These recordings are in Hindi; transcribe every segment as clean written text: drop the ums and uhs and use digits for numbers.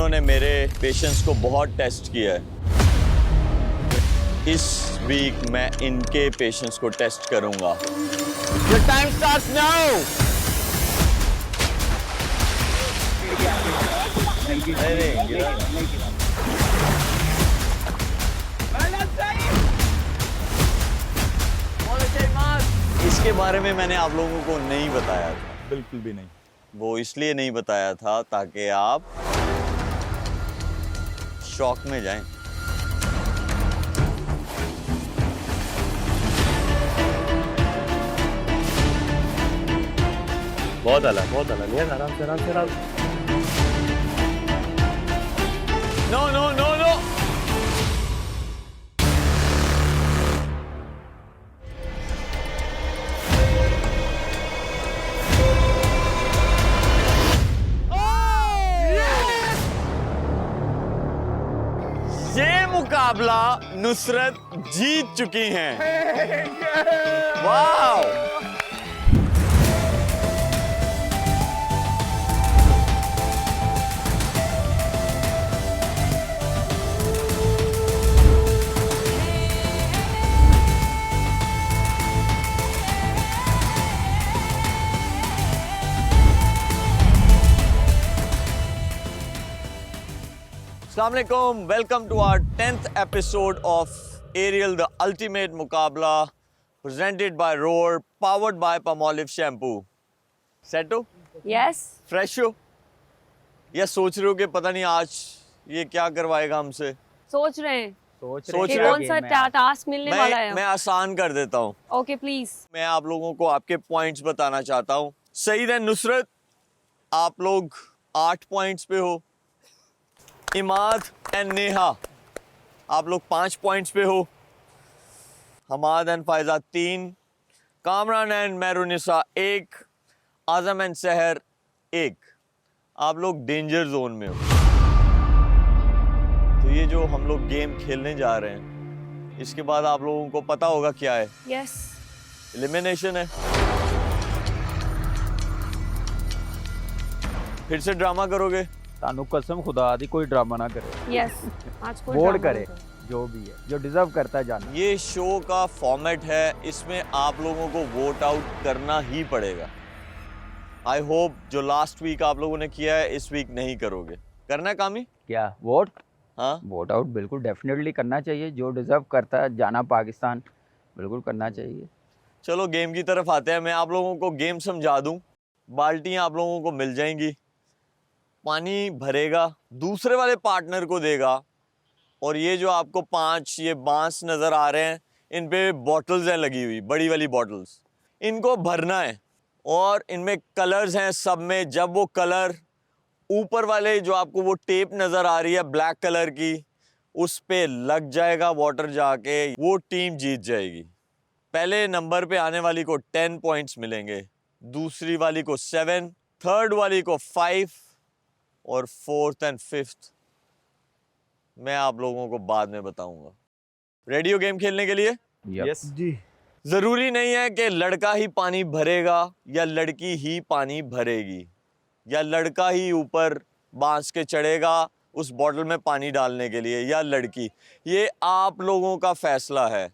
इन्होंने मेरे पेशेंस को बहुत टेस्ट किया है। इस वीक मैं इनके पेशेंस को टेस्ट करूंगा। Your time starts now. इसके बारे में मैंने आप लोगों को नहीं बताया था। बिल्कुल भी नहीं। वो इसलिए नहीं बताया था ताकि आप शॉक में जाएं। बहुत आला लिया, आराम से। No no no no. ये मुकाबला नुसरत जीत चुकी हैं। वाह! Assalamualaikum, welcome to our 10th episode of Ariel the Ultimate Muqabla, presented by Roar, powered by Palmolive Shampoo. Set हो? Yes. Fresh हो? या सोच रहे हो कि पता नहीं आज ये क्या करवाएगा हमसे? सोच रहे हैं सोच कि रहे हो? कौन सा टास्क मिलने वाला है। मैं आसान कर देता हूँ। Okay please. मैं आप लोगों को आपके पॉइंट्स बताना चाहता हूँ। सईद एंड नुसरत, आप लोग 8 पॉइंट्स पे हो। इमाद एंड नेहा, आप लोग 5 पॉइंट्स पे हो। Hamad and Faiza 3, Kamran and Mehrunnisa 1, Azam and Sahar 1। आप लोग डेंजर जोन में हो। तो ये जो हम लोग गेम खेलने जा रहे हैं, इसके बाद आप लोगों को पता होगा क्या है। यस। एलिमिनेशन है। फिर से ड्रामा करोगे? तानु कसम खुदा दी कोई ड्रामा ना करे। यस। आज कोई वोट ड्रामा करे नहीं करें। जो भी है, जो डिजर्व करता है जाना। ये शो का फॉर्मेट है, इसमें आप लोगों को वोट आउट करना ही पड़ेगा। आई होप जो लास्ट वीक आप लोगों ने किया है इस वीक नहीं करोगे। करना है कामी? क्या वोट? हाँ, वोट आउट बिल्कुल डेफिनेटली करना चाहिए। जो डिजर्व करता है जाना पाकिस्तान, बिल्कुल करना चाहिए। चलो गेम की तरफ आते हैं। मैं आप लोगों को गेम समझा दूं। बाल्टियाँ आप लोगों को मिल जाएंगी, पानी भरेगा, दूसरे वाले पार्टनर को देगा, और ये जो आपको 5 ये बांस नज़र आ रहे हैं, इन पे बॉटल्स हैं लगी हुई, बड़ी वाली बॉटल्स। इनको भरना है और इनमें कलर्स हैं सब में। जब वो कलर ऊपर वाले जो आपको वो टेप नज़र आ रही है ब्लैक कलर की, उस पे लग जाएगा वाटर जाके, वो टीम जीत जाएगी। पहले नंबर पे आने वाली को 10 पॉइंट्स मिलेंगे, दूसरी वाली को 7, थर्ड वाली को 5 और 4th एंड 5th मैं आप लोगों को बाद में बताऊंगा। रेडी हो गेम खेलने के लिए? यस जी। जरूरी नहीं है कि लड़का ही पानी भरेगा या लड़की ही पानी भरेगी, या लड़का ही ऊपर बांस के चढ़ेगा उस बॉटल में पानी डालने के लिए, या लड़की। ये आप लोगों का फैसला है।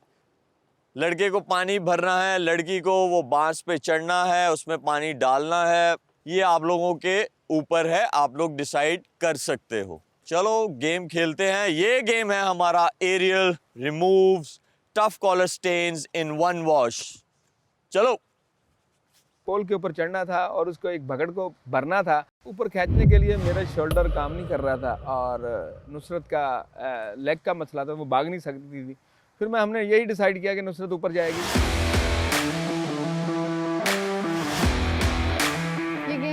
लड़के को पानी भरना है, लड़की को वो बांस पे चढ़ना है, उसमें पानी डालना है। ये आप लोगों के ऊपर है, आप लोग डिसाइड कर सकते हो। चलो गेम खेलते हैं। ये गेम है हमारा Ariel removes tough collar stains in 1 wash. चलो। पोल के ऊपर चढ़ना था और उसको एक बकेट को भरना था। ऊपर खींचने के लिए मेरा शोल्डर काम नहीं कर रहा था और नुसरत का लेग का मसला था, वो भाग नहीं सकती थी। फिर हमने यही डिसाइड किया कि नुसरत ऊपर जाएगी।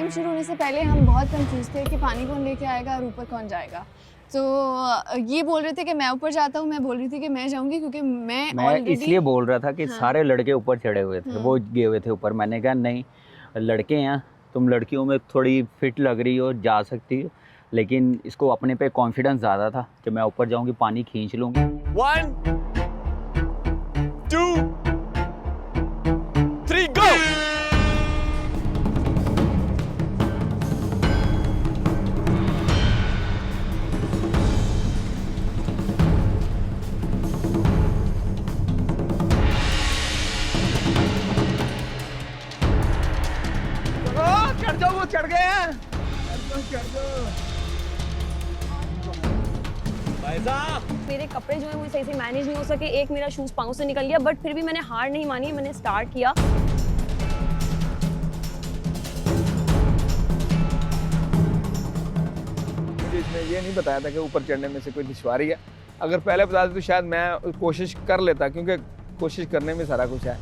शुरू होने से पहले हम बहुत कंफ्यूज थे कि पानी कौन लेके आएगा और ऊपर कौन जाएगा। तो ये बोल रहे थे कि मैं ऊपर जाता हूँ, मैं बोल रही थी कि मैं जाऊंगी क्योंकि मैं इसलिए बोल रहा था कि हाँ। सारे लड़के ऊपर चढ़े हुए थे, वो गए हुए थे ऊपर। मैंने कहा नहीं, लड़के हैं, तुम लड़कियों में थोड़ी फिट लग रही हो, जा सकती हो, लेकिन इसको अपने पे कॉन्फिडेंस ज़्यादा था कि मैं ऊपर जाऊंगी, पानी खींच लूंगी। 1 2 3 गो। चढ़ जाओ, वो चढ़ गए हैं। चढ़ जाओ। भाई साहब मेरे कपड़े जो हैं वो सही से मैनेज नहीं हो सके, एक मेरा शूज पाँव से निकल गया, बट फिर भी मैंने हार नहीं मानी, मैंने स्टार्ट किया। मुझे इसमें ये नहीं बताया था कि ऊपर चढ़ने में से कोई दुश्वारी है। अगर पहले बता देते तो शायद मैं कोशिश कर लेता, क्योंकि कोशिश करने में सारा कुछ है।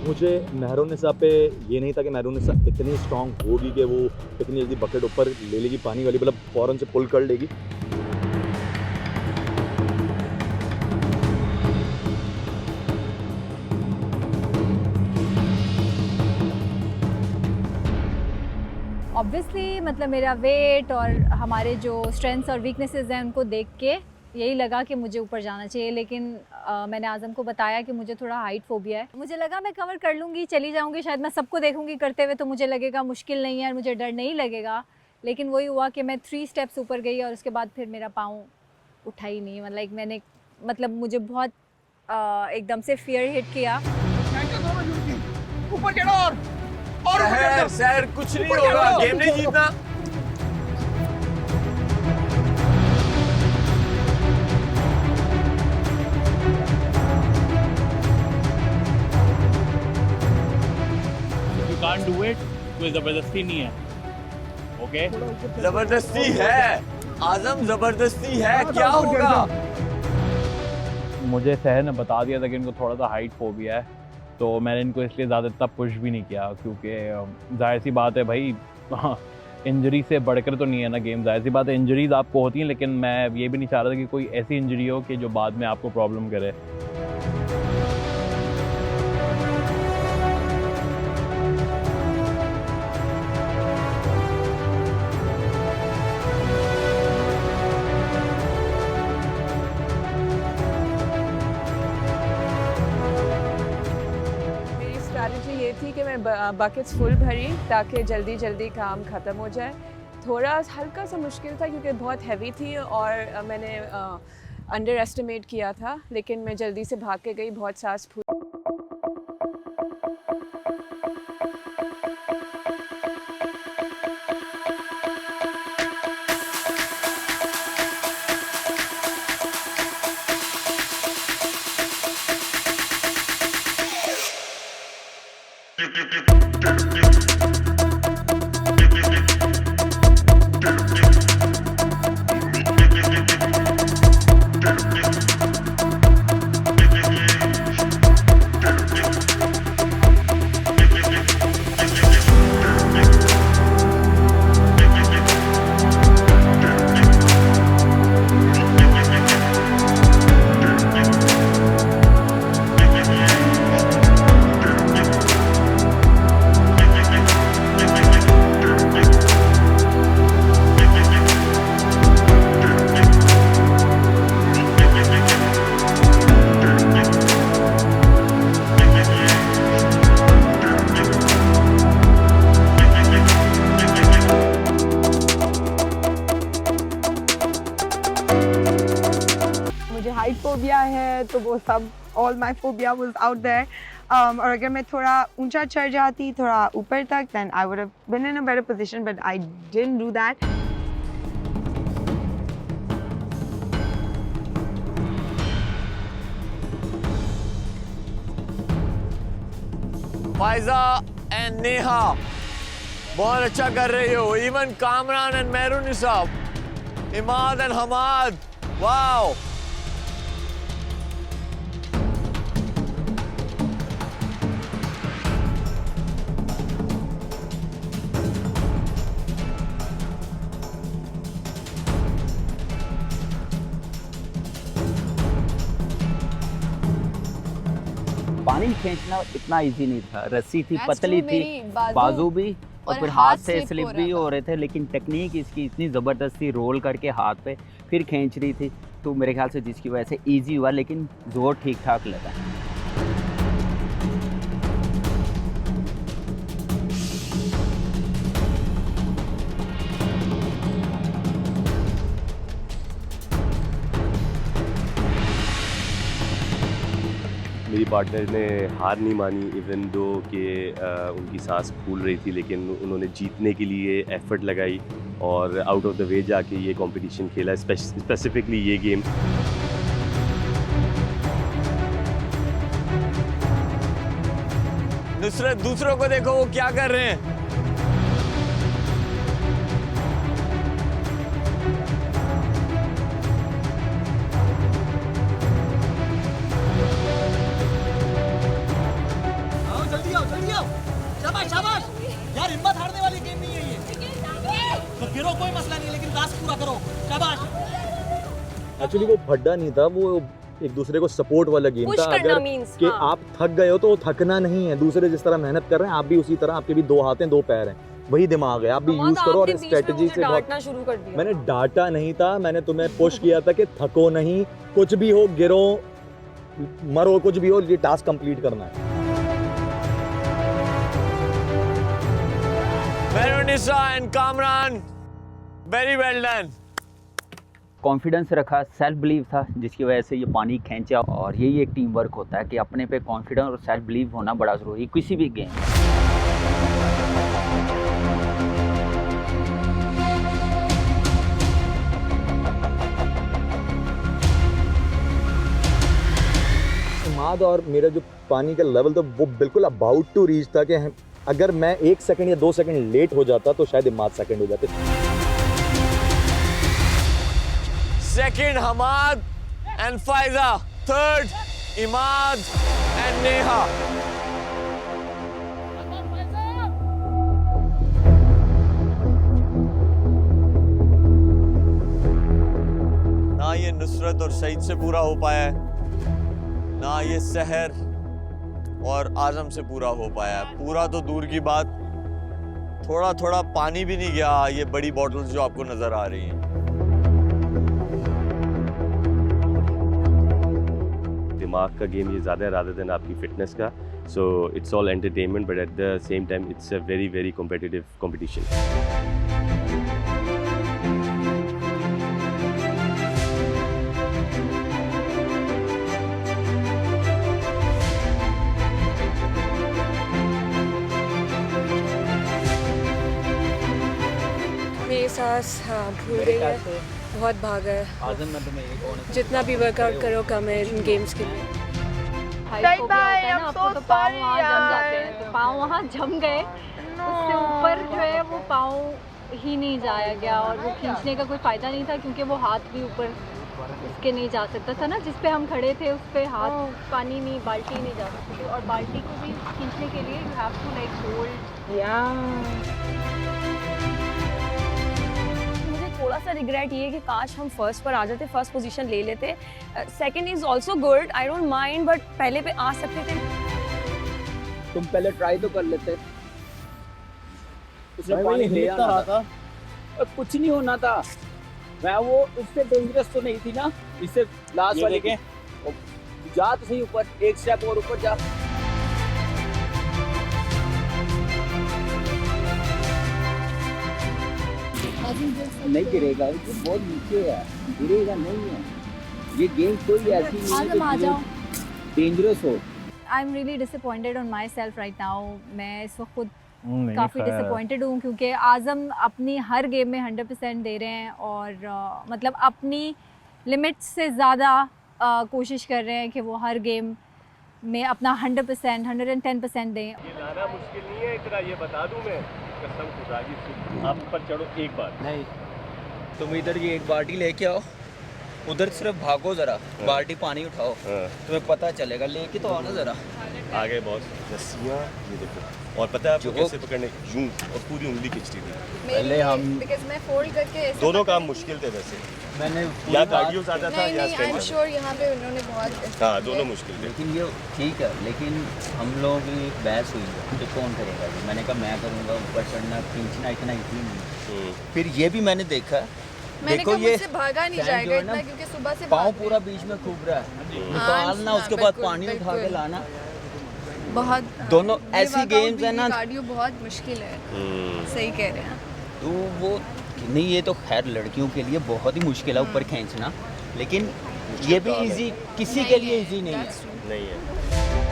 मुझे मेहरुन्निसा पे ये नहीं था कि मेहरुन्निसा इतनी स्ट्रांग होगी कि वो इतनी जल्दी बकेट ऊपर ले लेगी पानी वाली, मतलब फ़ौरन से पुल कर लेगी। ऑब्वियसली मतलब मेरा वेट और हमारे जो स्ट्रेंथ्स और वीकनेसेस हैं उनको देख के यही लगा कि मुझे ऊपर जाना चाहिए, लेकिन मैंने आज़म को बताया कि मुझे थोड़ा हाइट फोबिया है। मुझे लगा मैं कवर कर लूँगी, चली जाऊँगी, शायद मैं सबको देखूँगी करते हुए तो मुझे लगेगा मुश्किल नहीं है और मुझे डर नहीं लगेगा, लेकिन वही हुआ कि मैं 3 स्टेप्स ऊपर गई और उसके बाद फिर मेरा पाँव उठा ही नहीं। मतलब मुझे बहुत एकदम से फियर हिट किया। ऊपर चढ़ो और सर कुछ नहीं होगा, गेम नहीं जीतना। can't do it, कोई जबरदस्ती नहीं है, ओके? जबरदस्ती है आजम, जबरदस्ती है, क्या होगा? मुझे सहर ने बता दिया था कि इनको थोड़ा सा हाइट फोबिया है, तो मैंने इनको इसलिए ज़्यादा इतना पुश भी नहीं किया, क्योंकि जाहिर सी बात है भाई, इंजरी से बढ़कर तो नहीं है ना गेम। जाहिर सी बात है इंजरीज आपको होती हैं, लेकिन मैं ये भी नहीं चाह रहा था कि कोई ऐसी इंजरी हो कि जो बाद में आपको प्रॉब्लम करे। स्ट्रैटेजी ये थी कि मैं बकेट्स फुल भरी ताकि जल्दी जल्दी काम ख़त्म हो जाए। थोड़ा हल्का सा मुश्किल था क्योंकि बहुत हैवी थी और मैंने अंडर एस्टिमेट किया था, लेकिन मैं जल्दी से भाग के गई, बहुत सांस फूल। हाइट फोबिया है तो वो सब all my phobia was out there. और अगर मैं थोड़ा ऊंचा चढ़ जाती, थोड़ा ऊपर तक, then I would have been in a better position, but I didn't do that. Faiza and Neha बहुत अच्छा कर रही हो, even Kamran and Mehrunnisa, Imad and Hamad, wow. पानी खींचना इतना इजी नहीं था, रस्सी थी, That's पतली true, थी, मेरी बाजू बाजू भी, और और फिर हाथ हाथ से slip स्लिप हो भी रहा हो था। रहे थे, लेकिन टेक्निक इसकी इतनी ज़बरदस्त थी, रोल करके हाथ पे फिर खींच रही थी, तो मेरे ख्याल से जिसकी वजह से इजी हुआ, लेकिन जोर ठीक ठाक लगा। पार्टनर ने हार नहीं मानी, इवन दो कि उनकी सांस फूल रही थी, लेकिन उन्होंने जीतने के लिए एफर्ट लगाई और आउट ऑफ द वे जाके ये कंपटीशन खेला, स्पेसिफिकली ये गेम। नुसरत, दूसरों को देखो वो क्या कर रहे हैं। शाबाश शाबाश यार, हिम्मत हारने वाली गेम नहीं है ये। तो गिरो कोई मसला नहीं, लेकिन टास्क पूरा करो। शाबाश। एक्चुअली वो भड्डा नहीं था, वो एक दूसरे को सपोर्ट वाला गेम था। अगर कि आप थक गए हो तो थकना नहीं है, दूसरे जिस तरह मेहनत कर रहे हैं आप भी उसी तरह, आपके भी 2 हाथ हैं 2 पैर हैं, वही दिमाग है, आप भी यूज करो। और स्ट्रेटजी से डांटना शुरू कर दिया। मैंने डांटा नहीं था, मैंने तुम्हें पुश किया था कि थको नहीं, कुछ भी हो, गिरो मरो, कुछ भी हो, ये टास्क कंप्लीट करना है। Veronisa and Kamran, very well done. Confidence रखा, सेल्फ बिलीव था, जिसकी वजह से ये पानी खींचा। और यही एक टीम वर्क होता है कि अपने पे कॉन्फिडेंस और सेल्फ बिलीव होना बड़ा ज़रूरी किसी भी गेम में। इमाद और मेरा जो पानी का लेवल था वो बिल्कुल अबाउट टू रीच था कि अगर मैं 1 सेकंड या 2 सेकंड लेट हो जाता तो शायद इमाद सेकंड हो जाते। Second Hamad and Faiza, third Imad and Neha. ना ये नुसरत और सईद से पूरा हो पाया है, ना ये सहर और आजम से पूरा हो पाया है। पूरा तो दूर की बात, थोड़ा थोड़ा पानी भी नहीं गया ये बड़ी बॉटल्स जो आपको नजर आ रही हैं। दिमाग का गेम ये ज़्यादा है रादर देन आपकी फिटनेस का। So it's all entertainment, but at the same time it's a very very competitive competition. मेरी सांस भूल गई है, बहुत भागा है। आजम में तुम्हें एक और जितना भी वर्कआउट करो कम है इन गेम्स के लिए। हाइट फोबिया होता है ना आपको, तो पाँव वहाँ जम जाते हैं, तो पाँव वहाँ जम गए, उससे ऊपर जो है वो पाँव ही नहीं जाया गया। और वो खींचने का कोई फ़ायदा नहीं था, क्योंकि वो हाथ भी ऊपर उसके नहीं जा सकता था ना, जिस पे हम खड़े थे उस पे हाथ पानी में, बाल्टी नहीं जा सकती थी। और बाल्टी को भी खींचने के लिए you have to like hold. थोड़ा सा रिग्रेट ये है कि काश हम फर्स्ट पर आ जाते, फर्स्ट पोजीशन ले लेते। Second is also good, I don't mind, but पहले पे आ सकते थे। तुम पहले ट्राई तो कर लेते। उसने पानी ले आना था, कुछ नहीं होना था। मैं वो इससे डेंजरस तो नहीं थी ना, इससे लास्ट वाले के जा तो सही ऊपर, एक स्टेप और ऊपर जा। नहीं गिरेगा, ये बहुत नीचे है, गिरेगा नहीं है। ये गेम कोई ऐसी नहीं है जो डेंजरस हो। I am really disappointed on my self right now. मैं इस वक्त खुद काफ़ी डिसअपॉइंटेड हूँ, क्योंकि आज़म अपनी हर गेम में 100% दे रहे हैं और मतलब अपनी लिमिट से ज़्यादा कोशिश कर रहे हैं कि वो हर गेम में अपना 100%, 110% दें। ये ज़्यादा मुश्किल नहीं है इतना, ये बता दूं मैं, कसम खुदा की। आप ऊपर चढ़ो एक बार। नहीं, तुम इधर ये एक बाल्टी लेके आओ, उधर सिर्फ भागो ज़रा, बाल्टी पानी उठाओ, तुम्हें पता चलेगा। लेके तो आओ ना ज़रा। आगे बॉस, रस्सियाँ ये देखो, और पता है आपको कैसे पकड़ने, यूं, और पूरी उंगली खींचती थी। पहले हम बिकॉज़ मैं फोल्ड करके दोनों काम मुश्किल थे वैसे। मैंने या कार्डियो ज़्यादा था या आई एम श्योर यहाँ पे उन्होंने बहुत। हाँ, दोनों मुश्किल थे। लेकिन ये ठीक है, लेकिन हम लोगों की बहस हुई है कि कौन करेगा ये। मैंने कहा मैं करूँगा, ऊपर चढ़ना खींचना इतना ईजी नहीं। फिर ये भी मैंने देखा, देखो ये भागा नहीं जाएगा इतना, क्योंकि सुबह से पाँव पूरा बीच में खूब रहा है, निकालना, उसके बाद पानी उठा के लाना, बहुत दोनों ऐसी गेम्स है ना। कार्डियो बहुत मुश्किल है, सही कह रहे हैं। तो वो नहीं, ये तो खैर लड़कियों के लिए बहुत ही मुश्किल है ऊपर खींचना, लेकिन ये भी इजी किसी के लिए इजी नहीं है। नहीं है।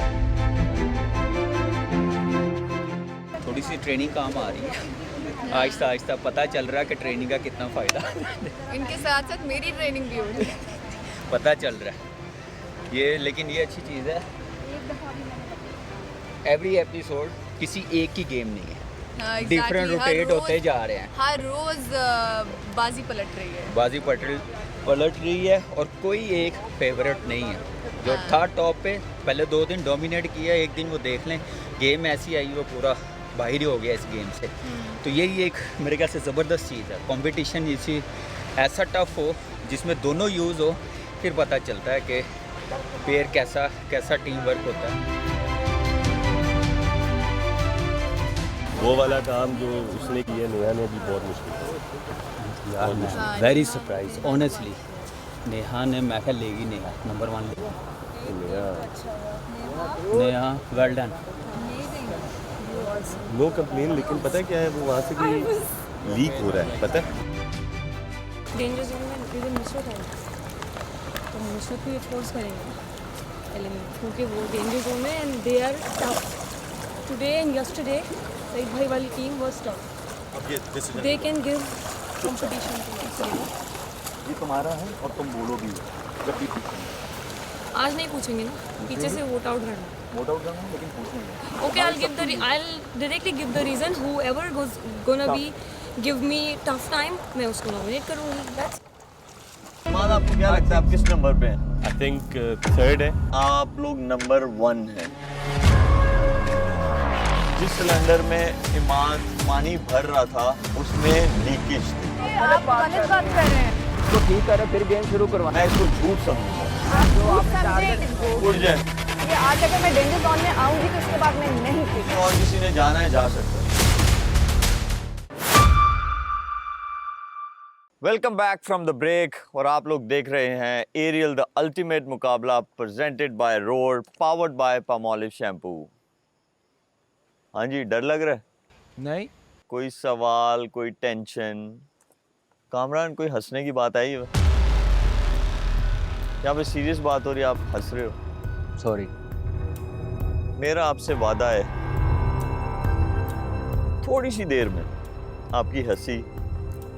थोड़ी सी ट्रेनिंग काम आ रही है। आहिस्ता आहिस्ता पता चल रहा है कि ट्रेनिंग का कितना फ़ायदा इनके साथ साथ मेरी ट्रेनिंग भी हो रही है। पता चल रहा है ये, लेकिन ये अच्छी चीज़ है। एवरी एपिसोड किसी एक की गेम नहीं है, हाँ, डिफरेंट exactly, रोटेट होते जा रहे हैं। हर रोज बाजी पलट रही है। बाजी पलट रही है और कोई एक फेवरेट नहीं है। जो था टॉप पे पहले 2 दिन डोमिनेट किया, एक दिन वो देख लें गेम ऐसी आई वो पूरा बाहर ही हो गया इस गेम से। तो यही एक मेरे ख्याल से ज़बरदस्त चीज़ है। कंपटीशन इसी ऐसा टफ हो जिसमें दोनों यूज़ हो, फिर पता चलता है कि पेयर कैसा टीम वर्क होता है। वो वाला काम जो उसने किया नेहा ने भी बहुत मुश्किल था। Very surprise honestly. नेहा ने मैं क्या लेगी, नेहा नंबर 1 लेगी। Neha well done. No complain, लेकिन पता है क्या है, वो वहाँ से कोई लीक हो रहा है, पता है। डेंजर जोन में इधर नुसरत है, तो नुसरत को ये फोर्स करेंगे एलिमेंट, क्योंकि वो डेंजर जोन में and they are tough. Today and yesterday Saeed भाई वाली team was tough. They can give competition to us. ये तुम्हारा है और तुम बोलोगी जब भी आज नहीं पूछेंगे ना, पीछे से वोट आउट करना। वोट आउट करना, लेकिन पूछेंगे। Okay, I'll directly give the reason. Whoever goes gonna be give me tough time, मैं उसको nominate करूँगी. That's इमाद, आपको क्या लगता है आप किस नंबर पे हैं? आई थिंक थर्ड है। आप लोग नंबर 1 हैं। जिस सिलेंडर में इमाद पानी भर रहा था उसमें लीकेज थी। आप गलत बात कर रहे हैं। तो ठीक है, फिर गेम शुरू करवाना। मैं इसको झूठ समझूंगा। उठ जाए। ये आज अगर मैं डेंजर जोन में आऊंगी तो उसके बाद मैं नहीं थी। और किसी ने जाना है जा सकता है। Welcome back from the break और आप लोग देख रहे हैं एरियल द अल्टीमेट मुकाबला presented by road powered by Palmolive shampoo. हाँ जी, डर लग रहा है? नहीं, कोई सवाल, कोई टेंशन? कामरान, कोई हंसने की बात आई है? यहाँ पे सीरियस बात हो रही है, आप हंस रहे हो। सॉरी। मेरा आपसे वादा है, थोड़ी सी देर में आपकी हंसी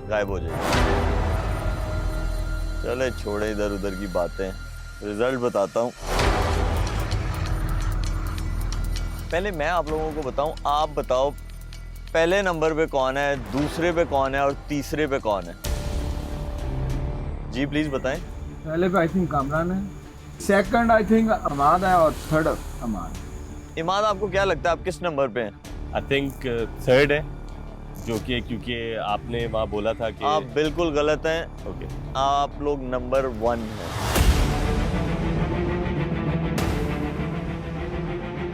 गायब हो जाएगी। चले छोड़े इधर उधर की बातें, रिजल्ट बताता हूँ। पहले मैं आप लोगों को बताऊं, आप बताओ पहले नंबर पे कौन है, दूसरे पे कौन है और तीसरे पे कौन है? जी प्लीज बताएं। पहले पे आई थिंक कामरान है, सेकंड आई थिंक अमाद है और थर्ड अमाद। इमाद, आपको क्या लगता है आप किस नंबर पे हैं? आई थिंक थर्ड है, जो कि क्योंकि आपने वहाँ बोला था कि आप बिल्कुल गलत हैं। ओके, आप लोग नंबर 1 हैं।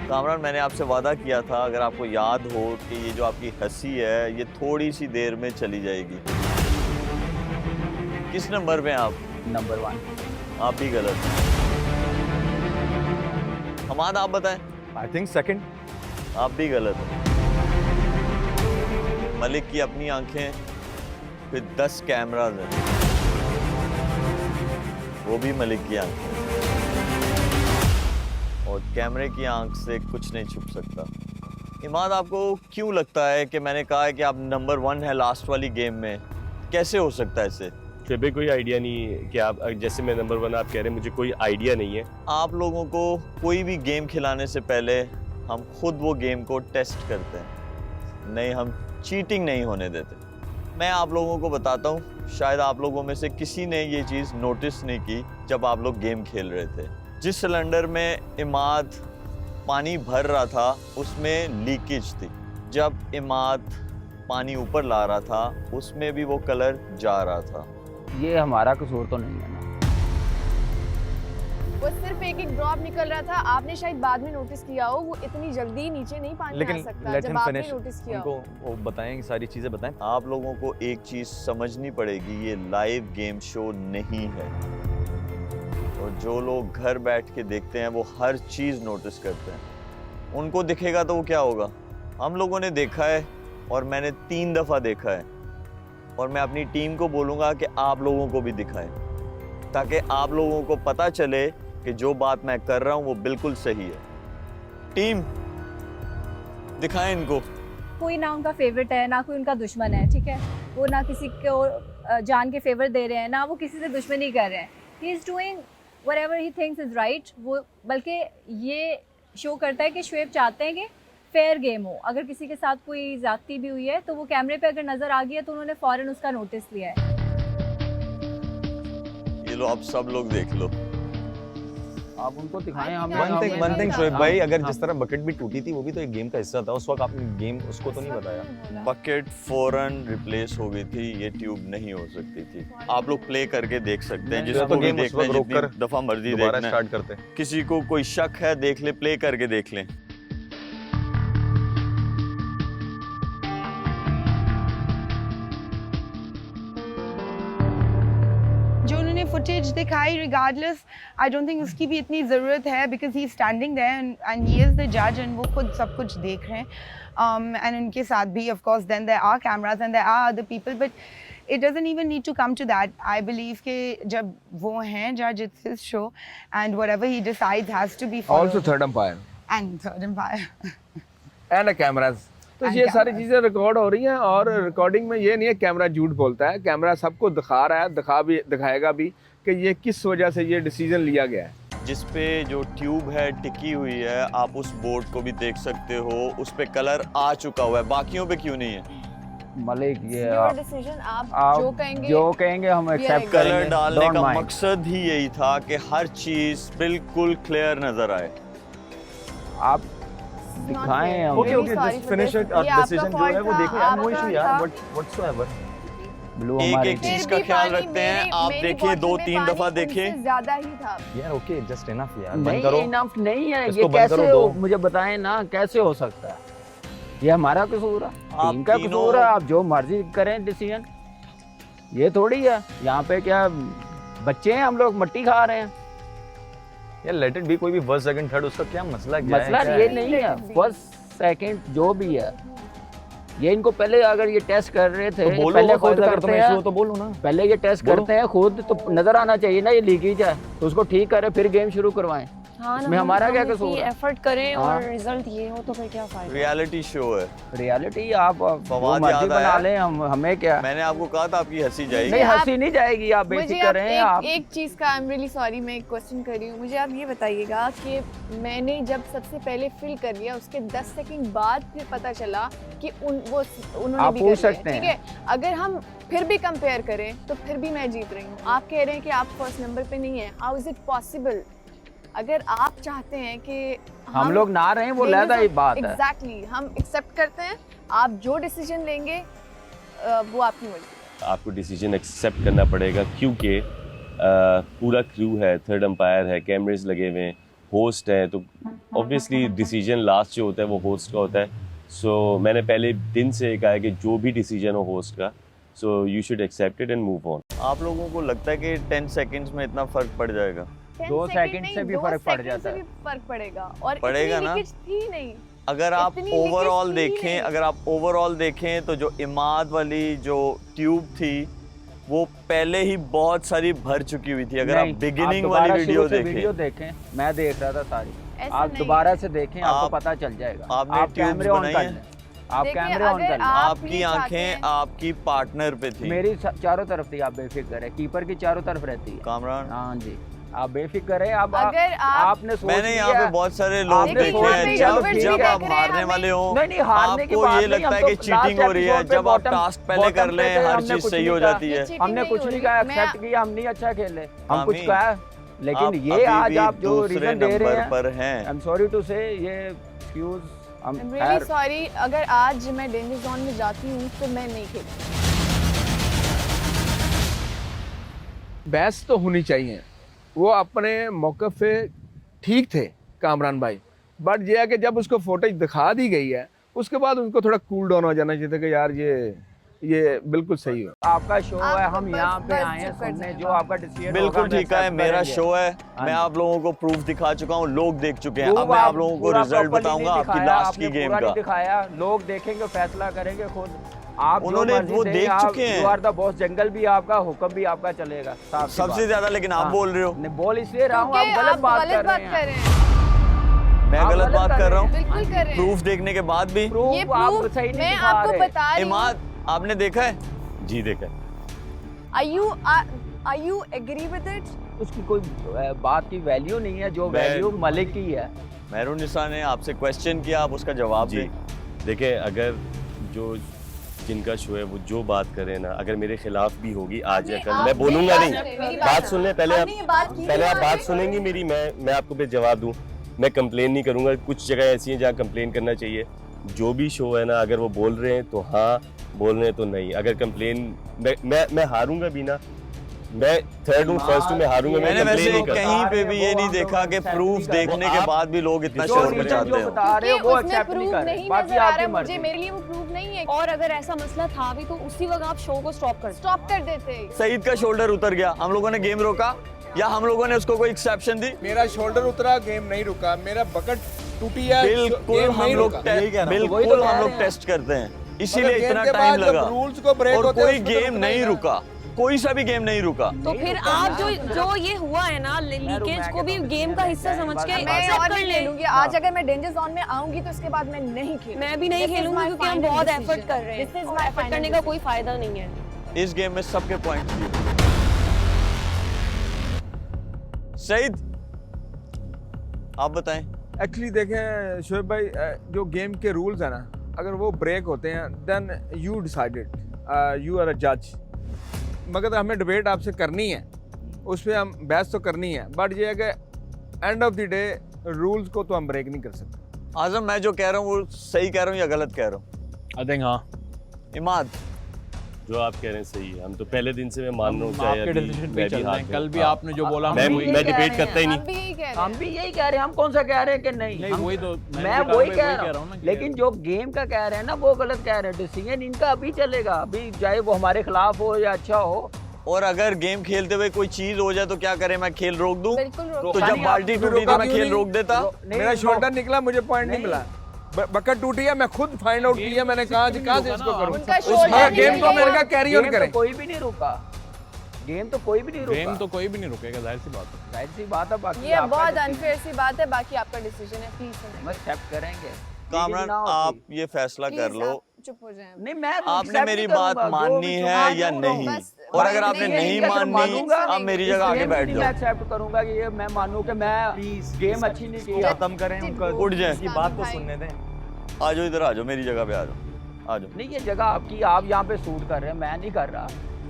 कामरान, मैंने आपसे वादा किया था, अगर आपको याद हो, कि ये जो आपकी हंसी है ये थोड़ी सी देर में चली जाएगी। किस नंबर पे हैं आप? नंबर 1। आप भी गलत हैं। हमाद, आप बताएं। I think second. आप भी गलत हैं। मलिक की अपनी आंखें, फिर 10 कैमरास हैं, वो भी मलिक की आंखें, और कैमरे की आंख से कुछ नहीं छुप सकता। इमाद, आपको क्यों लगता है कि मैंने कहा है कि आप नंबर 1 है लास्ट वाली गेम में? कैसे हो सकता है इससे? फिर भी कोई आइडिया नहीं है कि आप, जैसे मैं नंबर 1 आप कह रहे हैं, मुझे कोई आइडिया नहीं है। आप लोगों को कोई भी गेम खिलाने से पहले हम खुद वो गेम को टेस्ट करते हैं, नहीं, हम चीटिंग नहीं होने देते। मैं आप लोगों को बताता हूँ, शायद आप लोगों में से किसी ने ये चीज़ नोटिस नहीं की जब आप लोग गेम खेल रहे थे। जिस सिलेंडर में इमाद पानी भर रहा था उसमें लीकेज थी। जब इमाद पानी ऊपर ला रहा था उसमें भी वो कलर जा रहा था। ये हमारा कसूर तो नहीं है ना। वो सिर्फ एक ड्रॉप निकल रहा था, आपने शायद बाद में नोटिस किया हो, वो इतनी जल्दी नीचे नहीं पानी आ सकता जब आपने नोटिस किया हो। उनको वो बताएं, सारी चीजें बताएं। आप लोगों को एक चीज़ समझनी पड़ेगी, ये लाइव गेम शो नहीं है, और जो लोग घर बैठ के देखते हैं वो हर चीज़ नोटिस करते हैं। उनको दिखेगा तो वो क्या होगा? हम लोगों ने देखा है और मैंने 3 दफ़ा देखा है, और मैं अपनी टीम को बोलूँगा कि आप लोगों को भी दिखाएं, ताकि आप लोगों को पता चले कि जो बात मैं कर रहा हूँ वो बिल्कुल सही है। टीम, दिखाएं इनको। कोई ना उनका फेवरेट है ना कोई उनका दुश्मन है, ठीक है। वो ना किसी को जान के फेवर दे रहे हैं ना वो किसी से दुश्मनी कर रहे हैं। He is doing whatever he thinks is right. वो बल्कि ये शो करता है कि शुएब चाहते हैं कि फेयर गेम हो। अगर किसी के साथ कोई ज़्यादती भी हुई है तो वो कैमरे पे अगर नज़र आ गई है तो उन्होंने फ़ौरन उसका नोटिस लिया है। ये लो अब सब लोग देख लो। आप उनको दिखाएं। हम वन थिंग शोएब भाई, अगर जिस तरह बकेट भी टूटी थी वो भी तो एक गेम का हिस्सा था, उस वक्त आपने गेम उसको तो नहीं बताया। बकेट फौरन रिप्लेस हो गई थी, ये ट्यूब नहीं हो सकती थी। आप लोग प्ले करके देख सकते हैं, जिसको तो भी गेम उस देखना है, वक्त रोककर जितनी दफा मर्जी दोबारा देखना स्टार्ट है। करते। किसी को कोई शक है देख ले, प्ले करके देख लें। जो उन्होंने फुटेज दिखाई रिगार्डलेस, आई डोंट थिंक उसकी भी इतनी ज़रूरत है, because he standing there and he is the जज एंड वो खुद सब कुछ देख रहे हैं। एंड उनके साथ भी of course then there are cameras and there are other people, but it doesn't even need to come to that. I believe कि जब वो हैं judge, it's his show and whatever he decides has to be followed. Also third umpire And third umpire. and a cameras. तो And ये सारी cameras. चीज़ें रिकॉर्ड हो रही हैं और रिकॉर्डिंग में ये नहीं है कैमरा झूठ बोलता है, कैमरा सबको दिखा रहा है, दिखाएगा भी कि ये किस वजह से ये डिसीजन लिया गया है। जिस पे जो ट्यूब है टिकी हुई है, आप उस बोर्ड को भी देख सकते हो, उस पे कलर आ चुका हुआ है, बाकियों पे क्यों नहीं है? मलिक ये Your decision, आप जो कहेंगे हम एक्सेप्ट करेंगे। कलर डालने Don't का mind. मकसद ही यही था कि हर चीज बिल्कुल क्लियर नजर आए। आप दिखाएं हम। Okay okay, just finish it. और डिसीजन जो है वो देखो यार, नो इशू यार, व्हाटसोएवर। ब्लू एक हमारे एक चीज का ख्याल रखते हैं, आप देखिए 2-3 दफा देखिए। ज्यादा ही था। यार ओके, जस्ट इनफ यार, बंद नहीं करो। इनफ नहीं है, इसको ये बंद करो, कैसे दो। मुझे बताएं ना कैसे हो सकता है? ये हमारा कसूर है, आप टीम का तीनों- कसूर है। आप जो मर्जी करें डिसीजन, ये थोड़ी है यहाँ पे क्या बच्चे हैं हम लोग, मट्टी खा रहे हैं। यार लेट इट बी, कोई भी फर्स्ट सेकंड थर्ड, उसका क्या मसला क्या है? मसला क्या ये है? नहीं है फर्स्ट सेकंड जो भी है, ये इनको पहले अगर ये टेस्ट कर रहे थे तो बोलो, पहले खुद अगर करते तुम्हें इशू हो हैं, तो बोलो ना। पहले ये टेस्ट बोलो। करते हैं खुद, तो नजर आना चाहिए ना ये लीकेज है, तो उसको ठीक करें फिर गेम शुरू करवाएं। हाँ इसमें हमारा क्या कसूर है? एफर्ट करें हाँ। और रिजल्ट ये हो तो फिर क्या फायदा। रियलिटी शो है। रियलिटी आप जो फवाद मर्जी याद बना आया? लें, हमें क्या। मैंने आपको कहा था आपकी हंसी जाएगी। नहीं आप- हंसी नहीं जाएगी, आप मुझे बेसिक आप करें आप। एक चीज़ का आई एम रियली सॉरी, मैं एक क्वेश्चन कर रही हूँ। मुझे आप ये बताइएगा कि मैंने जब सबसे पहले फिल कर लिया, उसके 10 सेकंड बाद फिर पता चला कि उन्होंने आप भी पूछ कर लिया, सकते ठीक हैं। है। अगर हम फिर भी कंपेयर करें तो फिर भी मैं जीत रही हूँ। आप कह रहे हैं कि आप फर्स्ट नंबर पे नहीं है, हाउ इज इट पॉसिबल? अगर आप चाहते हैं कि हम लोग ना रहें वो लहदा ही बात है। एग्जैक्टली, हम एक्सेप्ट करते हैं। आप जो डिसीजन लेंगे वो आपकी मर्जी। आपको डिसीजन एक्सेप्ट करना पड़ेगा क्योंकि पूरा क्रू है, थर्ड अंपायर है, कैमरेज लगे हुए हैं, होस्ट है, तो ऑब्वियसली डिसीजन लास्ट जो होता है वो होस्ट का होता है। सो मैंने पहले दिन से कहा है कि जो भी डिसीजन हो होस्ट का, so you should accept it and move on. आप लोगों को लगता है कि 10 सेकंड्स में इतना फर्क पड़ जाएगा? 2 सेकंड से भी फर्क पड़ जाता है। फर्क पड़ेगा, और पड़ेगा ना? लीकेज थी नहीं। अगर आप इतनी ओवरऑल लीकेज थी देखें, नहीं। अगर आप ओवरऑल देखें तो जो इमाद वाली जो ट्यूब थी वो पहले ही बहुत सारी भर चुकी हुई थी। अगर आप नहीं, बिगिनिंग दोबारा वाली शुरू से वीडियो देखें, देखें, मैं देख रहा था सारी, ऐसा आप नहीं दोबारा है। से देखें, आप- आपको पता चल जाएगा। आपने आप ट्यूब्स कैमरे ऑन बनाई कर हैं? लें, आप देखिए, कैमरे ऑन अगर कर लें। आप आपकी ये चाहते आंखें हैं- आपकी पार्टनर पे थी। मेरी चारों तरफ थी, आप बेफिक्र है, कीपर की चारों तरफ रहती है। कामरान, हाँ जी, आप बेफिक्र है। आप अगर आप- आपने सोच मैंने यहाँ लिया- पे बहुत सारे लोग आपने देखे सोच हैं, लिया, जब तो जब ठीक है। आप हारने वाले हो, नहीं नहीं, हारने की आपको बात ये नहीं, लगता है हम कि तो चीटिंग last हो रही है। episode पे जब आप bottom- टास्क पहले bottom कर पे लें, थे, हर हमने चीज कुछ सही नहीं हो कहा। जाती है। चीटिंग हमने नहीं कुछ हो नहीं रही। कहा, मैं- एक्सेप्ट किया, हम नहीं अच्छा खेले, हम कुछ आमीन। कहा, लेकिन आप ये अभी आज भी आप जो दूसरे रीजन दे रहे नंबर हैं, पर हैं। आई एम सॉरी टू से, ये एक्सक्यूज हम I'm really sorry, अगर आज मैं डेंजर जोन में जाती हूँ तो मैं नहीं खेलती। बहस तो होनी चाहिए, वो अपने मौके पे ठीक थे कामरान भाई, बट ये है कि जब उसको फुटेज दिखा दी गई है उसके बाद उनको थोड़ा कूल डाउन हो जाना चाहिए था कि यार ये बिल्कुल सही हो। आपका शो है, आपको हम बस- यहाँ पे बस आए हैं चुप कर सुनने, जाएगा। जो आपका डिसीजन बिल्कुल ठीक है, मेरा शो है, मैं आप लोगों को प्रूफ दिखा चुका हूँ, लोग देख चुके हैं। अब मैं आप लोगों को रिजल्ट बताऊंगा आपकी लास्ट की गेम का। दिखाया, लोग देखेंगे, फैसला करेंगे खुद। आप जो उन्होंने मर्जी वो दें, देख आप चुके हैं। You are the boss, जंगल भी आपका, हुक्म भी आपका चलेगा। साफ सी सबसे बात। ज्यादा, लेकिन आप हाँ। बोल रहे हो। नहीं, बोल इसलिए रहा हूँ, क्योंकि आप गलत बात कर कर रहे हैं। रहे हैं। मैं आप गलत बात कर रहा हूँ? बिल्कुल कर रहे हैं। प्रूफ देखने के बाद भी? ये आप प्रूफ सही नहीं मैं दिखा आपको रहे। बता रही हूँ। इमाद, आपने देखा है? जी देखा। Are you agree with it? उसकी कोई बात की वैल्यू नहीं है, जो मैं- वैल्यू मलिक की है। मेहरुनिसा ने आपसे क्वेश्चन किया, आप उसका जवाब जी दें। देखिए, अगर जो जिनका शो है वो जो बात करें ना, अगर मेरे खिलाफ भी होगी आज या कल, आप मैं बोलूँगा मेरी नहीं। मेरी बात सुन लें पहले, हमने ये बात की पहले थी आप वहाँ बात पे। सुनेंगी मेरी, मैं आपको फिर जवाब दूँ। मैं कंप्लेन नहीं करूँगा, कुछ जगह ऐसी हैं जहाँ कंप्लेन करना चाहिए। जो भी शो है ना, अगर वो बोल रहे हैं तो हाँ, बोल रहे हैं तो नहीं। अगर कंप्लेन मैं हारूंगा भी ना, मैं थर्ड हूँ फर्स्ट हूँ, मैं हारूंगा, मैं मैंने कंप्लेन वैसे नहीं करूँगा। कहीं पे भी ये नहीं देखा कि प्रूफ देखने के बाद भी लोग इतना शोर मचाते हो। बता रहे हो वो उसमें एक्सेप्ट नहीं proof कर रहे, नहीं बाकी नजर आ रहा आपकी है मुझे, मर्जी। मेरे लिए वो प्रूफ नहीं है। और अगर ऐसा मसला था भी तो उसी वक्त आप शो को स्टॉप देते। सईद का शोल्डर उतर गया, हम लोगों ने गेम रोका या हम लोगों ने उसको कोई एक्सेप्शन दी? मेरा शोल्डर उतरा, गेम नहीं रुका, मेरा बकेट टूटी है, बिल्कुल गेम हम नहीं लोग रुका। यही कह रहा हूं। वही बिल्कुल तो कह हम लोग रहे हैं। टेस्ट करते हैं, मगर इसीलिए गेम इतना के टाइम बाद जब लगा। रूल्स को ब्रेक और होते हैं, कोई उसमें तो गेम रुकना ही नहीं था। रुका, कोई सा भी गेम नहीं रुका। तो फिर आप जो ये हुआ है ना, लीकेज को भी गेम का हिस्सा समझ के मैं accept और कर भी ले लें। लूंगी। आज अगर मैं डेंजर जोन में आऊंगी तो इसके बाद मैं नहीं खेलूंगी। मैं भी नहीं This is खेलूंगी my क्योंकि हम final बहुत decision. एफर्ट कर रहे This हैं is और my एफर्ट final करने का decision. कोई फायदा नहीं है। इस गेम में सबके पॉइंट दिए। सईद, आप बताएं। एक्चुअली देखें शोएब भाई, जो गेम के रूल्स है ना, अगर वो ब्रेक होते हैं then you decided, you are a जज। मगर हमें डिबेट आपसे करनी है, उस पर हम बहस तो करनी है, बट ये है कि end of the day rules को तो हम ब्रेक नहीं कर सकते। आजम, मैं जो कह रहा हूँ वो सही कह रहा हूँ या गलत कह रहा हूँ? आई थिंक हाँ, इमाद, जो आप कह रहे हैं सही है। हम तो पहले दिन से मैं मान रहा हूँ, चाहे आपके अभी डिसीजन मैं पे भी चल रहे हाथ हैं। दूँ। कल भी हाँ। आपने जो बोला मैं वही मैं कह डिबेट रहे हैं। करता ही हम नहीं। भी यही कह रहे हम हैं। भी यही कह रहे हैं, हम कौन सा कह रहे हैं कि नहीं, नहीं हम- वही तो मैं वही कह रहा रहा हूँ ना हूँ, कि- लेकिन जो गेम का कह रहे हैं ना वो गलत कह रहे हैं। डिसीजन इनका अभी चलेगा, अभी चाहे वो हमारे खिलाफ हो या अच्छा हो। और अगर गेम खेलते हुए कोई चीज हो जाए तो क्या करें? मैं खेल रोक दूं? बिल्कुल रोक तो रोका जब नहीं, बाल्टी आप टूटी रोका तो मैं क्यों खेल नहीं? रोक देता? नहीं, मेरा वो- शोल्डर निकला, मुझे पॉइंट नहीं नहीं। मिला। बकेट टूटी है, मैं खुद फाइंड आउट किया, मैंने कहा से इसको करूं। उनका उस शोल्डर गेम को मैंने कहा कैरी ऑन गेम करें। तो कोई भी नहीं रुका, गेम तो कोई भी नहीं रुका। गेम तो कोई भी नहीं रुकेगा, जाहिर सी बात है। जाहिर सी बात है, बाकी ये आपका बहुत decision अनफेयर सी बात है, बाकी आपका डिसीजन है, प्लीज हम एक्सेप्ट करेंगे। कामरान, लेकिन ना आप होती। ये फैसला कर लो, चुप हो जाएं। नहीं, मैं तो आपने accept मेरी नहीं बात करूंगा, जो माननी भी है मान या लो, नहीं? बस और अगर नहीं, आपने नहीं, नहीं अगर माननी, मानूंगा, आप मेरी इस जगह आके गेम बैठ भी मैं जाओ। एक्सेप्ट करूंगा कि ये मैं मानूं कि मैं गेम अच्छी नहीं की। खत्म करें उनका, उठ जाए। उनकी बात तो सुनने दें। आ जाओ इधर, आ जाओ मेरी जगह पे, आ जाओ, आ जाओ। नहीं, ये जगह आपकी, आप यहाँ पे सूट कर रहे हैं, मैं नहीं कर रहा।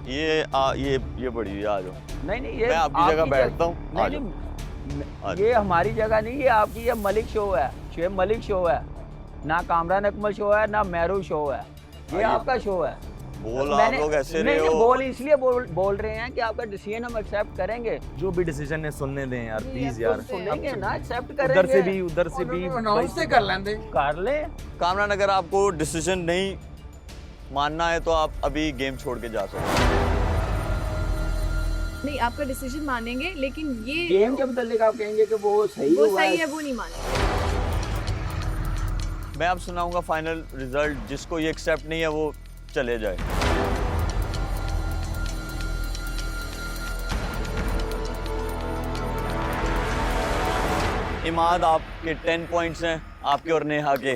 ये पड़ी हुई है, आ जाओ। नहीं नहीं, ये मैं आपकी जगह बैठता हूँ, आ नहीं जाओ। नहीं, ये हमारी जगह नहीं, ये आपकी, ये मलिक शो है, शुएब मलिक शो है ना, कामरान अकमल शो है ना, मेहरू शो है, ये आपका शो है। बोल आप लोग ऐसे रहे नहीं, हो। बोल इसलिए बोल रहे हैं कि आपका डिसीजन हम एक्सेप्ट करेंगे। जो भी डिसीजन है सुनने दें यार, प्लीज यार। सुनेंगे ना, एक्सेप्ट करेंगे। उधर से भी अनाउंस से कर लेंगे। कर ले। कामरान, अगर आपको डिसीजन नहीं मानना है तो आप अभी गेम छोड़ के जा सकते हैं। नहीं, आपका डिसीजन मानेंगे, लेकिन ये गेम के मुतालिक आप कहेंगे कि वो सही वो हुआ सही है, वो नहीं मानेंगे। मैं अब सुनाऊंगा फाइनल रिजल्ट, जिसको ये एक्सेप्ट नहीं है वो चले जाए। इमाद, आपके 10 पॉइंट्स हैं, आपके और नेहा के।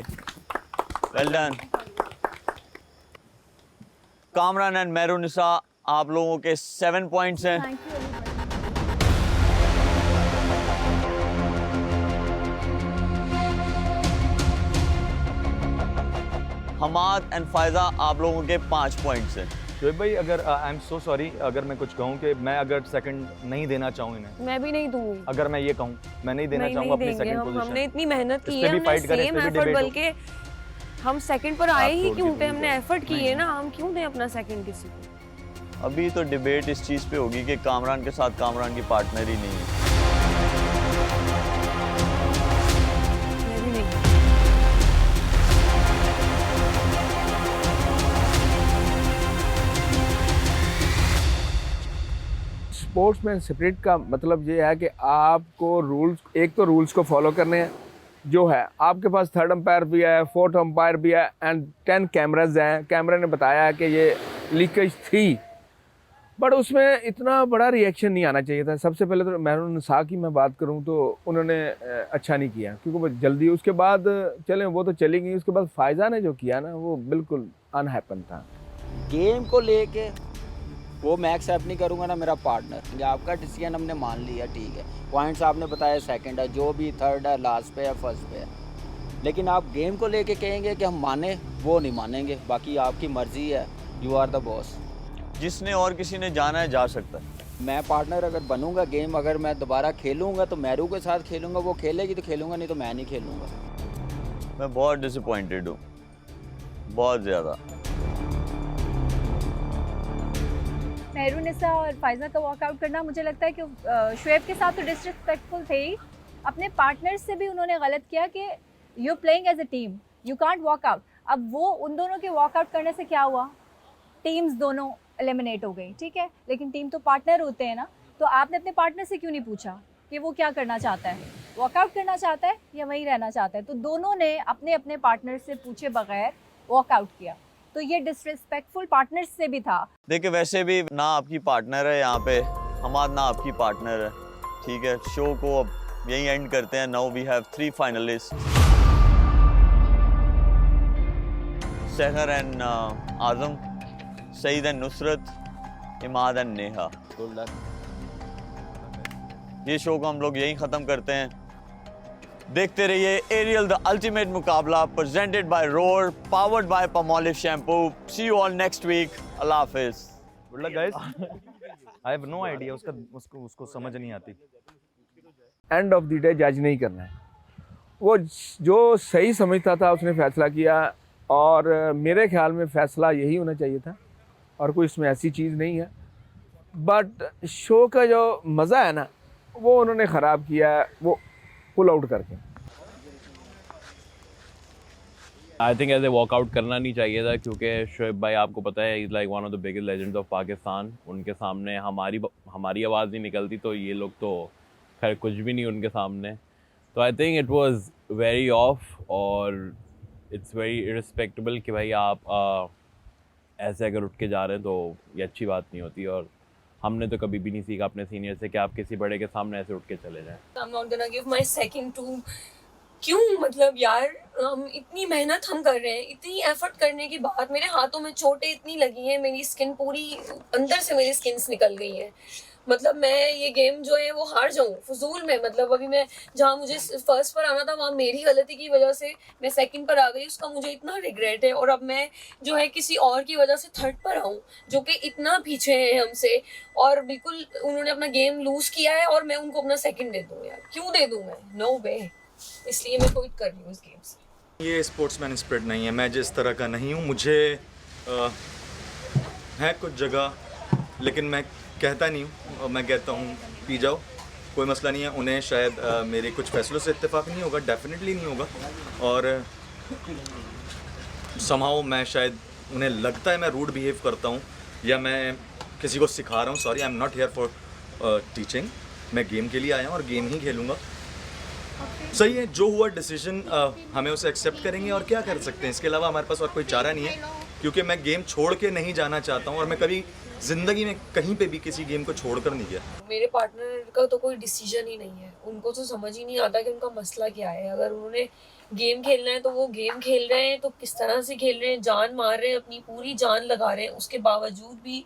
Well done. Kamran and Mehrunnisa, आप लोगों के 7 पॉइंट्स हैं। Thank you. Hamad and Faiza, आप लोगों के 5 पॉइंट्स हैं। शोएब भाई, अगर आई एम सो सॉरी, अगर मैं कुछ कहूँ कि मैं अगर सेकंड नहीं देना चाहूँ इन्हें, मैं भी नहीं दूंगी। अगर मैं ये कहूँ मैं नहीं देना नहीं चाहूँगा अपनी देंगे सेकंड हम, हमने पोजीशन, इतनी मेहनत की इस पे है, भी हमने fight करें, इस सेम पे भी एफर्ट, debate हो। बल्कि हम सेकंड पर आए ही छोड़ क्यों थे, दीजिए हमने उनको। एफर्ट किए ना, हम क्यों दें अपना सेकंड किसी को? अभी तो डिबेट इस चीज़ पे होगी कि कामरान के साथ कामरान की पार्टनर ही नहीं है। मैं भी नहीं। स्पोर्ट्समैन स्पिरिट का मतलब ये है कि आपको रूल्स, एक तो रूल्स को फॉलो करने हैं, जो है आपके पास थर्ड अंपायर भी है, फोर्थ अंपायर भी है एंड 10 कैमराज हैं। कैमरा ने बताया है कि ये लीकेज थी, बट उसमें इतना बड़ा रिएक्शन नहीं आना चाहिए था। सबसे पहले तो मेहरून निसा की मैं बात करूं तो उन्होंने अच्छा नहीं किया, क्योंकि वो जल्दी, उसके बाद चलें वो तो चली गई, उसके बाद फायजा ने जो किया ना वो बिल्कुल अनहैपन था। गेम को लेके वो मैं एक्सेप्ट नहीं करूँगा ना मेरा पार्टनर। आपका डिसीजन हमने मान लिया, ठीक है, पॉइंट्स आपने बताया सेकंड है, जो भी थर्ड है, लास्ट पे है, फर्स्ट पे है, लेकिन आप गेम को लेके कहेंगे कि हम माने, वो नहीं मानेंगे। बाकी आपकी मर्जी है, यू आर द बॉस। जिसने और किसी ने जाना है जा सकता है। मैं पार्टनर अगर बनूंगा गेम, अगर मैं दोबारा खेलूंगा तो मैरू के साथ खेलूंगा, वो खेलेगी तो खेलूंगा, नहीं तो मैं नहीं खेलूंगा। मैं बहुत डिसअपॉइंटेड हूँ, बहुत ज़्यादा। मेहरुनिसा और फायजा का वॉकआउट करना मुझे लगता है कि शुएब के साथ तो डिसरिस्पेक्टफुल थे ही, अपने पार्टनर्स से भी उन्होंने गलत किया कि you playing as a team, you can't walk out. अब वो उन दोनों के वॉकआउट करने से क्या हुआ, टीम्स दोनों एलिमिनेट हो गई, ठीक है, लेकिन टीम तो पार्टनर होते हैं ना। तो आपने अपने पार्टनर से क्यों नहीं पूछा कि वो क्या करना चाहता है, वॉकआउट करना चाहता है या वहीं रहना चाहता है? तो दोनों ने अपने अपने पार्टनर से पूछे बगैर वॉकआउट किया, तो ये डिसरिस्पेक्टफुल पार्टनर्स से भी था। देखिए वैसे भी ना आपकी पार्टनर है यहाँ पे, हमारा ना आपकी पार्टनर है, ठीक है। शो को अब यहीं एंड करते हैं। Now we have 3 finalist, Sahar and Azam, Saeed and Nusrat, Imad and Neha. ये शो को हम लोग यहीं ख़त्म करते हैं। देखते रहिए एरियल द अल्टीमेट मुकाबला, presented by roar, powered by Palmolive shampoo. See you all next week. अल्लाह हाफिज। Good luck guys. I have no idea, उसको समझ नहीं आती। एंड ऑफ द डे जज नहीं करना है, वो जो सही समझता था उसने फैसला किया, और मेरे ख्याल में फ़ैसला यही होना चाहिए था, और कोई इसमें ऐसी चीज़ नहीं है। बट शो का जो मज़ा है ना वो उन्होंने ख़राब किया है, वो पुल आउट करके। आई थिंक ऐसे वॉकआउट करना नहीं चाहिए था, क्योंकि शुएब भाई आपको पता है is like one of the biggest legends of Pakistan. उनके सामने हमारी आवाज़ नहीं निकलती, तो ये लोग तो खैर कुछ भी नहीं उनके सामने। तो I think it was very of, और इट्स वेरी इरिस्पेक्टेबल कि भाई आप ऐसे अगर उठ के जा रहे हैं तो ये अच्छी बात नहीं होती। और हमने तो कभी भी नहीं सीखा अपने सीनियर से कि आप किसी बड़े के सामने ऐसे उठ के चले जाएं। I'm not gonna give my second to क्यों, मतलब यार हम इतनी मेहनत हम कर रहे हैं, इतनी एफर्ट करने के बाद मेरे हाथों में चोटें इतनी लगी हैं, मेरी स्किन पूरी अंदर से मेरी स्किन्स निकल गई हैं। मतलब मैं ये गेम जो है वो हार जाऊँ फजूल में। मतलब अभी मैं जहाँ मुझे फर्स्ट पर आना था वहाँ मेरी गलती की वजह से मैं सेकंड पर आ गई, उसका मुझे इतना रिग्रेट है। और अब मैं जो है किसी और की वजह से थर्ड पर आऊँ जो कि इतना पीछे है हमसे, और बिल्कुल उन्होंने अपना गेम लूज किया है और मैं उनको अपना सेकंड दे दूँ। यार क्यों दे दूँ मैं, नो वे। इसलिए मैं क्विट कर रही हूँ इस गेम से। ये स्पोर्ट्समैन स्पिरिट नहीं है, मैं जिस तरह का नहीं हूँ। मुझे है कुछ जगह, लेकिन मैं कहता नहीं हूँ, मैं कहता हूँ पी जाओ, कोई मसला नहीं है। उन्हें शायद मेरे कुछ फैसलों से इत्तेफाक नहीं होगा, डेफिनेटली नहीं होगा, और समहाउ मैं शायद उन्हें लगता है मैं रूड बिहेव करता हूँ या मैं किसी को सिखा रहा हूँ। Sorry, I am not here for teaching. मैं गेम के लिए आया हूँ और गेम ही खेलूँगा। सही है, जो हुआ डिसीजन हमें उसे एक्सेप्ट करेंगे और क्या कर सकते हैं। इसके अलावा हमारे पास और कोई चारा नहीं है, क्योंकि मैं गेम छोड़ के नहीं जाना चाहता हूँ, और मैं कभी ज़िंदगी में कहीं पे भी किसी गेम को छोड़कर नहीं गया। मेरे पार्टनर का तो कोई डिसीजन ही नहीं है, उनको तो समझ ही नहीं आता कि उनका मसला क्या है। अगर उन्होंने गेम खेलना है तो वो गेम खेल रहे हैं, तो किस तरह से खेल रहे हैं, जान मार रहे हैं, अपनी पूरी जान लगा रहे हैं। उसके बावजूद भी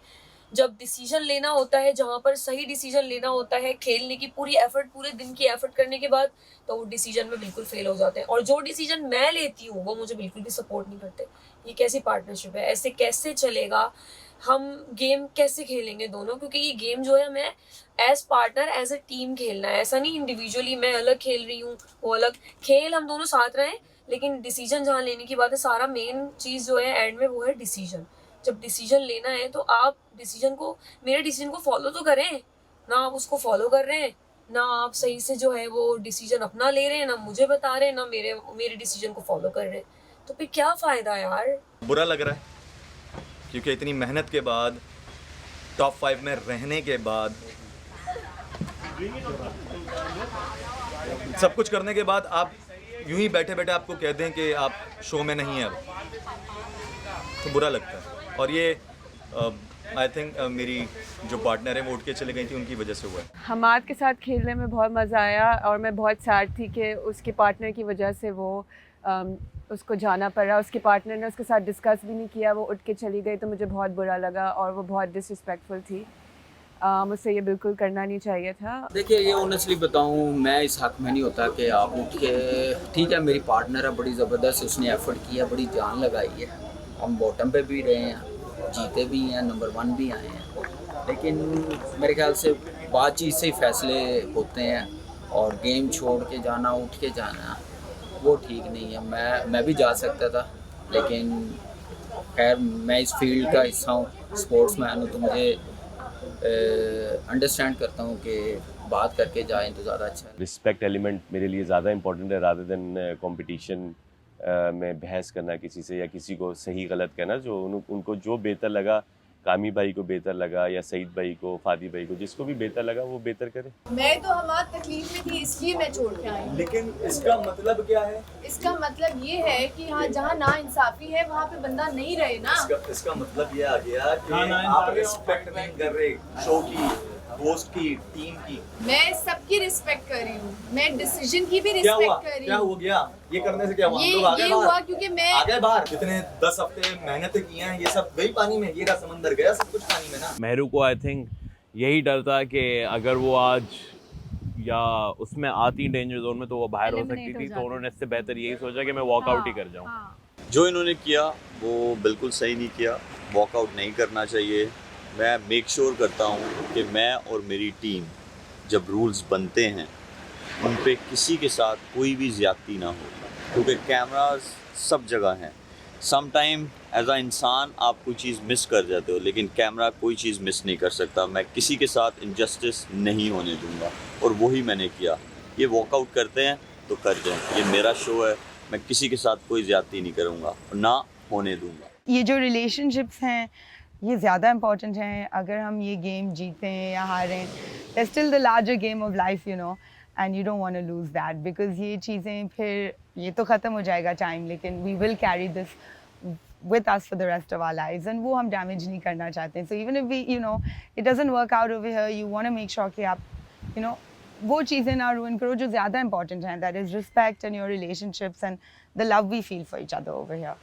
जब डिसीजन लेना होता है, जहाँ पर सही डिसीजन लेना होता है, खेलने की पूरी एफर्ट, पूरे दिन की एफर्ट करने के बाद, तो वो डिसीजन में बिल्कुल फेल हो जाते हैं। और जो डिसीजन मैं लेती हूँ वो मुझे बिल्कुल भी सपोर्ट नहीं करते। ये कैसी पार्टनरशिप है, ऐसे कैसे चलेगा, हम गेम कैसे खेलेंगे दोनों? क्योंकि ये गेम जो है हमें as partner, as a team खेलना है, ऐसा नहीं इंडिविजुअली मैं अलग खेल रही हूँ वो अलग। खेल हम दोनों साथ रहें, लेकिन डिसीजन जहाँ लेने की बात है, सारा मेन चीज़ जो है एंड में वो है डिसीजन। जब डिसीजन लेना है तो आप डिसीजन को, मेरे डिसीजन को फॉलो तो करें ना। आप उसको फॉलो कर रहे हैं ना, आप सही से जो है वो डिसीजन अपना ले रहे हैं, ना मुझे बता रहे हैं, ना मेरे डिसीजन को फॉलो कर रहे हैं। तो फिर क्या फ़ायदा यार। बुरा लग रहा है, क्योंकि इतनी मेहनत के बाद, टॉप 5 में रहने के बाद, सब कुछ करने के बाद आप यूं ही बैठे बैठे आपको कह दें कि आप शो में नहीं हैं अब, तो बुरा लगता है। और ये आई थिंक मेरी जो पार्टनर है वो उठ के चले गई थी, उनकी वजह से हुआ है। हमाद के साथ खेलने में बहुत मज़ा आया और मैं बहुत सैड थी कि उसके पार्टनर की वजह से वो उसको जाना पड़ा। उसके पार्टनर ने उसके साथ डिस्कस भी नहीं किया, वो उठ के चली गई, तो मुझे बहुत बुरा लगा और वो बहुत डिसरिस्पेक्टफुल थी। मुझसे ये बिल्कुल करना नहीं चाहिए था। देखिए, ये ऑनेस्टली बताऊं, मैं इस हक में नहीं होता कि आप उठ के, ठीक है मेरी पार्टनर है, बड़ी ज़बरदस्त उसने एफर्ट किया, बड़ी जान लगाई है, हम बॉटम पे भी रहे हैं, जीते भी हैं, नंबर 1 भी आए हैं, लेकिन मेरे ख्याल से बातचीत से ही फैसले होते हैं और गेम छोड़ के जाना, उठ के जाना वो ठीक नहीं है। मैं भी जा सकता था, लेकिन खैर मैं इस फील्ड का हिस्सा हूँ, स्पोर्ट्स मैन हूँ, तो मुझे अंडरस्टैंड करता हूँ कि बात करके जाएं तो ज़्यादा अच्छा है। रिस्पेक्ट एलिमेंट मेरे लिए ज़्यादा इंपॉर्टेंट है रादर देन कंपटीशन में बहस करना किसी से या किसी को सही गलत कहना। जो उनको जो बेहतर लगा, कामी भाई को बेहतर लगा या सईद भाई को, फादी भाई को, जिसको भी बेहतर लगा वो बेहतर करे। मैं तो हमारी तकलीफ में थी इसलिए मैं छोड़ के आई हूँ। लेकिन इसका मतलब क्या है? इसका मतलब ये है कि हाँ, जहाँ ना इंसाफी है वहाँ पे बंदा नहीं रहे ना। इसका मतलब ये आ गया कि आप रिस्पेक्ट नहीं कर रहे शो की, होस्ट की, टीम की। मैं सबकी रिस्पेक्ट कर रही हूँ, मैं डिसीजन की भी क्या हुआ? रिस्पेक्ट कर रही क्या हूँ। हो गया? ये करने से क्या हुआ? ये हम लोग आगे हुआ बाहर, क्योंकि मैं आगे बाहर कितने 10 हफ्ते मेहनत की हैं, ये सब गई पानी में, ये रहा समंदर, गया सब कुछ पानी में ना। मेहरू को आई थिंक यही डर था कि अगर वो आज या उसमें आती डेंजर जोन में तो वो बाहर हो सकती थी, तो उन्होंने इससे बेहतर यही सोचा कि मैं वॉकआउट ही कर जाऊँ। जो इन्होंने किया वो बिल्कुल सही नहीं किया, वॉकआउट नहीं करना चाहिए। मैं मेक श्योर करता हूँ कि मैं और मेरी टीम जब रूल्स बनते हैं उन पे किसी के साथ कोई भी ज़्यादती ना हो, क्योंकि कैमरास सब जगह हैं। सम टाइम एज अ इंसान आप कोई चीज़ मिस कर जाते हो, लेकिन कैमरा कोई चीज़ मिस नहीं कर सकता। मैं किसी के साथ इनजस्टिस नहीं होने दूंगा और वही मैंने किया। ये वॉकआउट करते हैं तो कर जाएं, ये मेरा शो है, मैं किसी के साथ कोई ज़्यादती नहीं करूँगा और ना होने दूँगा। ये जो रिलेशनशिप्स हैं ये ज़्यादा इम्पॉर्टेंट हैं। अगर हम ये गेम जीतें या हारें, there's still the larger game of life, you know, and you don't want to lose that, because ये चीज़ें फिर ये तो ख़त्म हो जाएगा टाइम, लेकिन we will carry this with us for the rest of our lives, and वो हम डैमेज नहीं करना चाहते हैं। So even if we, you know, it doesn't work out over here, you want to make sure कि आप, you know, वो चीज़ें ना ruin करो जो ज़्यादा इम्पॉर्टेंट हैं, that is respect and your relationships and the love we feel for each other over here.